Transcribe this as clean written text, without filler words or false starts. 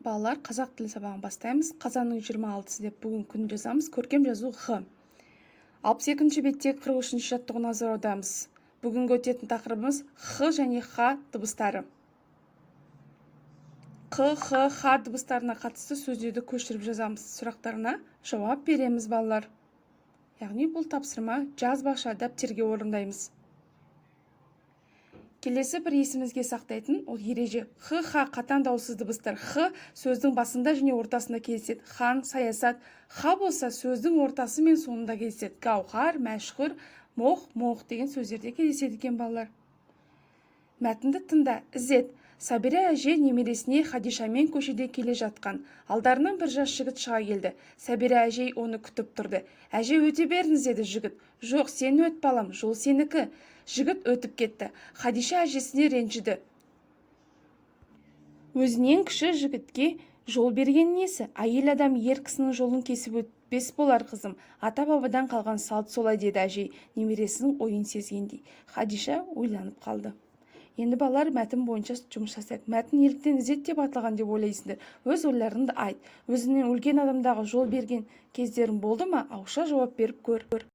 Балалар, қазақ тілі сабағын бастаймыз. Қазанның 26-сы деп бүгін күн жазамыз. Көркем жазу Х. 62-ші беттегі 43-ші жаттығуына назар аударамыз. Бүгінгі өтетін тақырыбымыз Х және Х дыбыстары. Қ, Х, Х дыбыстарына қатысты сөздерді көшіріп жазамыз. Сұрақтарына жауап береміз, балалар. Яғни бұл тапсырма жазбаша дәптерге орындаймыз. Келесі бір есімізге сақтайтын ол ереже. Х, Х қатаң дауыссыз дыбыстар. Х сөздің басында және ортасында кездеседі. Хан, саясат. Х болса сөздің ортасы мен соңында кездеседі. Гауһар, мәшһүр, моқ деген сөздерде кездеседі екен, балалар. Мәтінді тыңда, ізет. Сабира әже немересіне Хадишамен көшеде келе жатқан. Алдарынан бір жас жігіт шыға келді. Сабира әжей оны күтіп тұрды. Әже, өте беріңіз, деді жігіт. Жоқ, сен өт, балам, жол сенікі. Жігіт өтіп кетті. Хадиша әжесіне ренжіді. Өзінен кіші жігітке жол берген несі? Әйел адам ер кісінің жолын кесіп өтпес болар, қызым. Ата-бабадан қалған салт солай, деді әжей, немересінің ойын сезгендей. Хадиша ойланып қалды. Енді балалар мәтін бойынша жұмыс жасайық. Мәтін неліктен ізет деп аталған деп ойлайсыңдар? Өз ойларыңды айт. Өзіңнен өлген адамдағы жол берген кездерің болды ма? Ауызша жауап беріп көр.